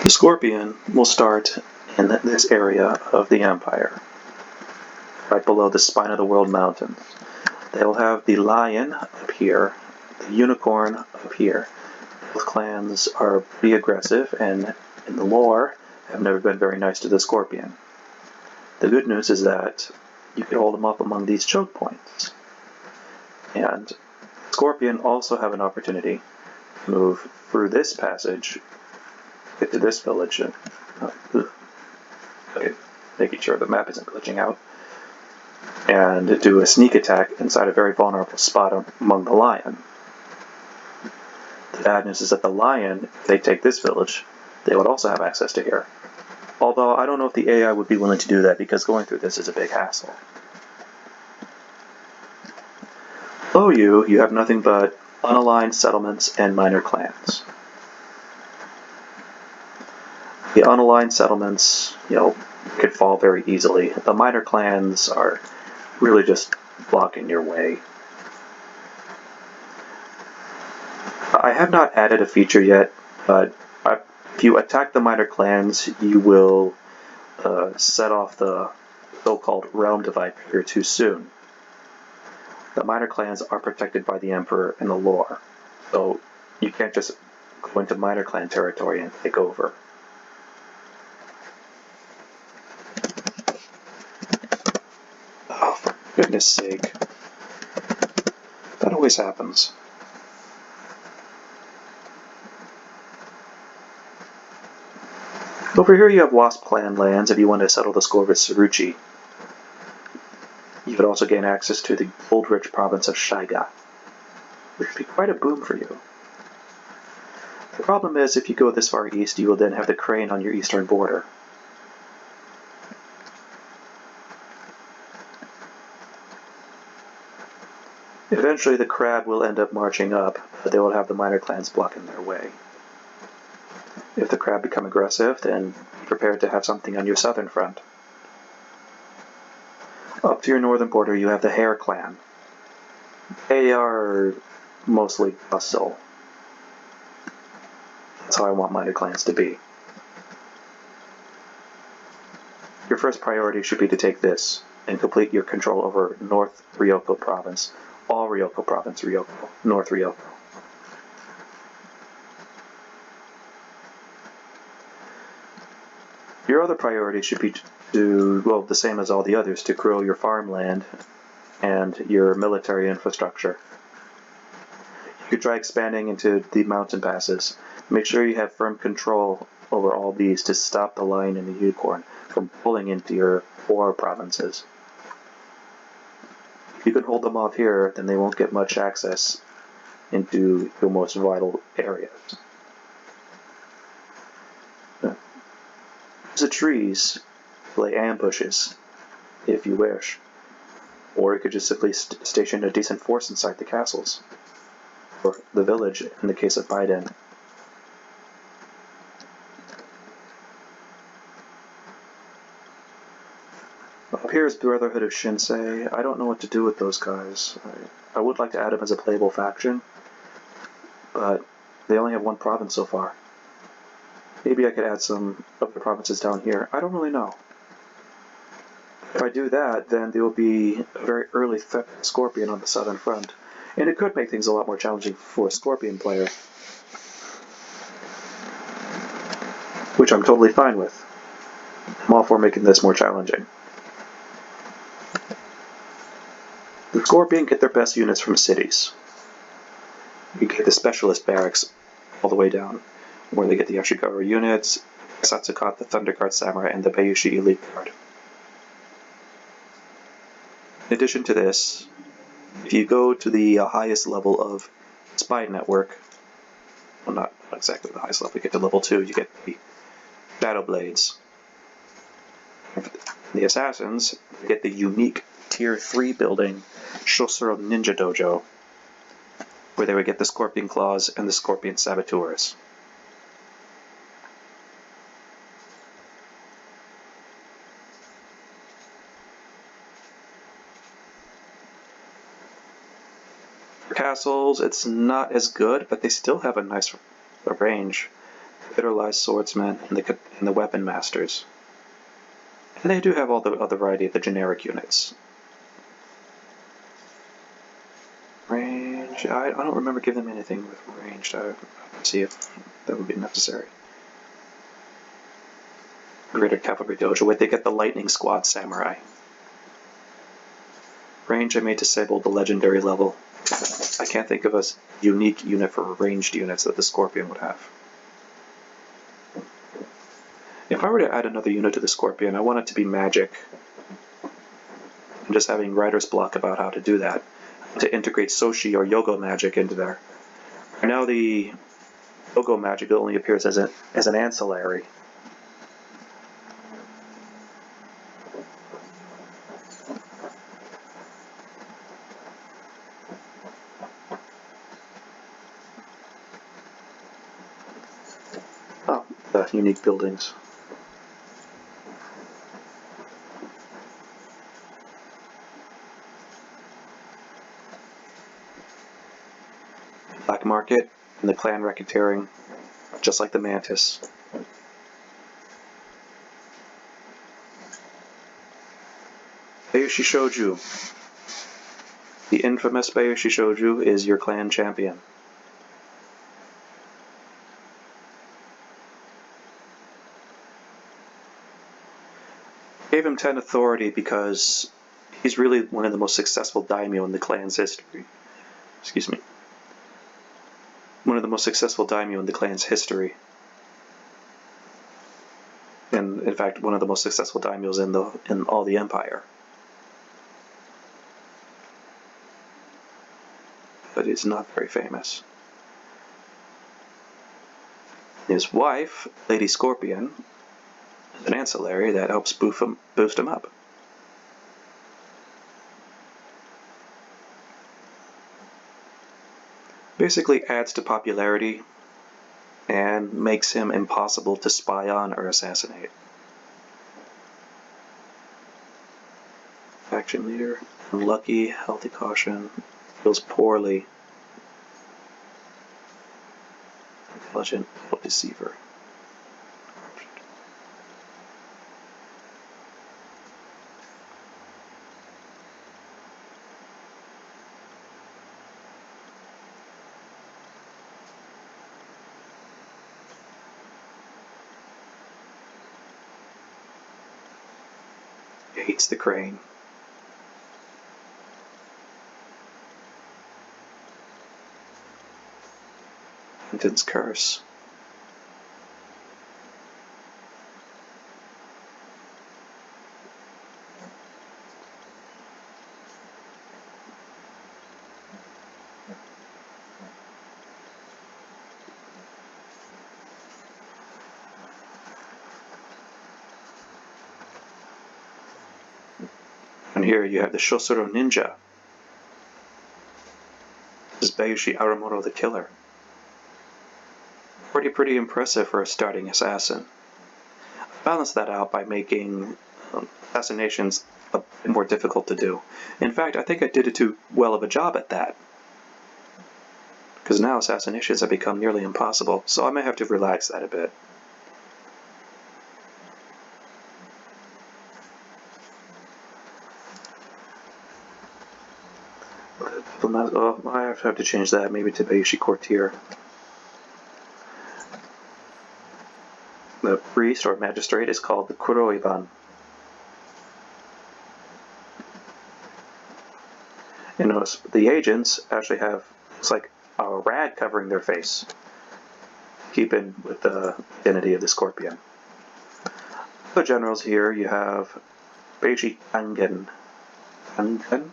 The Scorpion will start in this area of the Empire, right below the Spine of the World Mountains. They'll have the Lion up here, the Unicorn up here. Both clans are pretty aggressive, and in the lore, have never been very nice to the Scorpion. The good news is that you can hold them up among these choke points. And Scorpion also have an opportunity to move through this passage, get to this village, and making sure the map isn't glitching out, and do a sneak attack inside a very vulnerable spot among the Lion. The bad news is that the Lion, if they take this village, they would also have access to here. Although I don't know if the AI would be willing to do that because going through this is a big hassle. Below you have nothing but unaligned settlements and minor clans. The unaligned settlements, could fall very easily. The minor clans are really just blocking your way. I have not added a feature yet, but if you attack the minor clans, you will set off the so-called realm divide trigger too soon. The minor clans are protected by the Emperor in the lore, so you can't just go into minor clan territory and take over. Oh, for goodness sake. That always happens. Over here you have Wasp Clan lands if you want to settle the score with Saruchi. You could also gain access to the gold-rich province of Shiga, which would be quite a boom for you. The problem is, if you go this far east, you will then have the crane on your eastern border. Eventually the crab will end up marching up, but they will have the minor clans blocking their way. If the crab become aggressive, then be prepared to have something on your southern front. Up to your northern border you have the Hare clan. They are mostly hostile. That's how I want minor clans to be. Your first priority should be to take this and complete your control over North Ryoko Province. All Ryoko Province, Ryoko, North Ryoko. Your other priority should be the same as all the others, to grow your farmland and your military infrastructure. You could try expanding into the mountain passes. Make sure you have firm control over all these to stop the Lion and the Unicorn from pulling into your 4 provinces. If you can hold them off here, then they won't get much access into your most vital areas. Use the trees to lay ambushes, if you wish. Or you could just simply station a decent force inside the castles, or the village in the case of Biden. Up here is Brotherhood of Shinsei. I don't know what to do with those guys. I would like to add them as a playable faction, but they only have 1 province so far. Maybe I could add some of the provinces down here. I don't really know. If I do that, then there will be a very early threat to Scorpion on the southern front, and it could make things a lot more challenging for a Scorpion player, which I'm totally fine with. I'm all for making this more challenging. The Scorpion get their best units from cities. You get the Specialist Barracks all the way down, where they get the Yashigaru units, Satsukat, the Thunder Guard Samurai, and the Bayushi Elite Guard. In addition to this, if you go to the highest level of Spy Network, well, not exactly the highest level, you get to level 2, you get the Shadow Blades. The Assassins get the unique Tier 3 building, Shosuro Ninja Dojo, where they would get the Scorpion Claws and the Scorpion Saboteurs. For castles, it's not as good, but they still have a nice range. Federalized swordsmen, and the weapon masters. And they do have all the other variety of the generic units. Range, I don't remember giving them anything with ranged. I would see if that would be necessary. Greater Cavalry Dojo. Wait, they get the Lightning Squad Samurai. Range, I may disable the legendary level. I can't think of a unique unit for ranged units that the Scorpion would have. If I were to add another unit to the Scorpion, I want it to be magic. I'm just having writer's block about how to do that. To integrate Soshi or Yogo magic into there. Right now the Yogo magic only appears as an ancillary. Oh, the unique buildings. Black market and the clan racketeering, just like the Mantis. Bayushi Shoju. The infamous Bayushi Shoju is your clan champion. Gave him 10 authority because he's really one of the most successful daimyo in the clan's history. Excuse me. One of the most successful daimyo in the clan's history. And in fact, one of the most successful daimyos in all the empire. But he's not very famous. His wife, Lady Scorpion, is an ancillary that helps boost him up. Basically adds to popularity and makes him impossible to spy on or assassinate. Faction leader, unlucky, healthy caution, feels poorly. Intelligent, deceiver. Hates the crane. Hinton's curse. And here you have the Shosuro Ninja. This is Bayushi Aramoto the Killer. Pretty impressive for a starting assassin. Balance that out by making assassinations a bit more difficult to do. In fact, I think I did too well of a job at that. Because now assassinations have become nearly impossible, so I may have to relax that a bit. Oh, I have to change that, maybe to Bayushi Courtier. The priest or magistrate is called the Kuroiban. And notice the agents actually have, it's like a rag covering their face, keeping with the identity of the Scorpion. The generals here, you have Beiji Angen. Angen?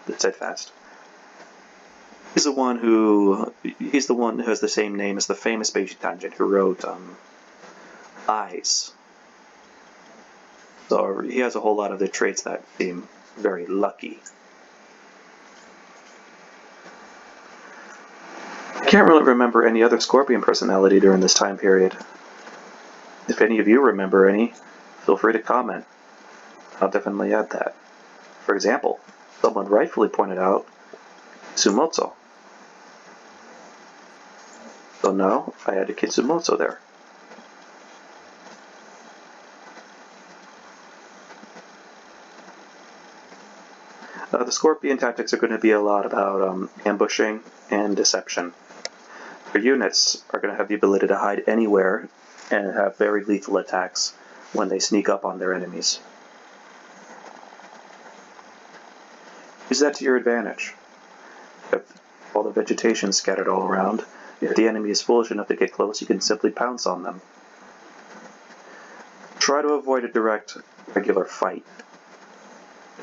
Let's say fast. He's the one who has the same name as the famous Beiji Tangen who wrote Eyes. So he has a whole lot of the traits that seem very lucky. I can't really remember any other Scorpion personality during this time period. If any of you remember any, feel free to comment. I'll definitely add that. For example, someone rightfully pointed out Sumotso. So now I add a Kitsumoto there. The Scorpion tactics are going to be a lot about ambushing and deception. Your units are going to have the ability to hide anywhere and have very lethal attacks when they sneak up on their enemies. Use that to your advantage. If all the vegetation scattered all around, if the enemy is foolish enough to get close, you can simply pounce on them. Try to avoid a direct, regular fight.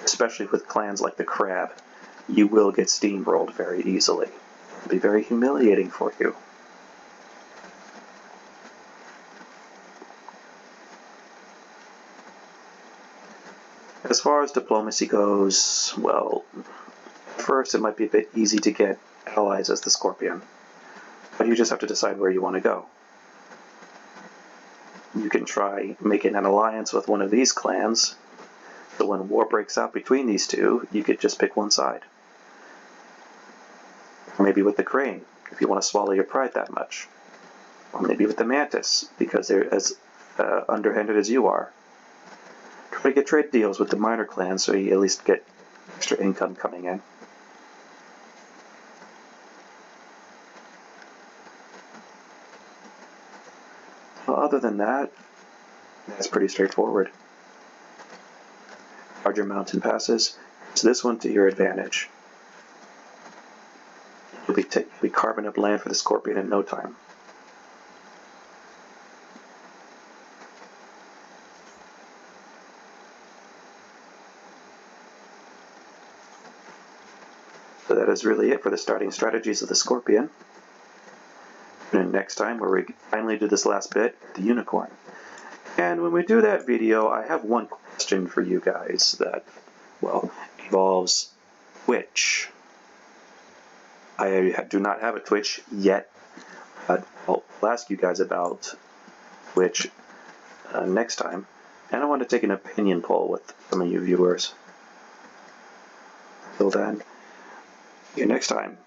Especially with clans like the Crab, you will get steamrolled very easily. It'll be very humiliating for you. As far as diplomacy goes, well, first it might be a bit easy to get allies as the Scorpion, but you just have to decide where you want to go. You can try making an alliance with one of these clans, so when war breaks out between these two, you could just pick one side. Or maybe with the Crane, if you want to swallow your pride that much. Or maybe with the Mantis, because they're as underhanded as you are. Try to get trade deals with the minor clans so you at least get extra income coming in. Well, other than that, that's pretty straightforward. Larger mountain passes, use this one to your advantage. You'll be carving up land for the Scorpion in no time. So that is really it for the starting strategies of the Scorpion. And next time, where we finally do this last bit, the Unicorn. And when we do that video, I have one question for you guys that, well, involves Twitch. I do not have a Twitch yet, but I'll ask you guys about Twitch next time. And I want to take an opinion poll with some of you viewers. Until then, see you next time.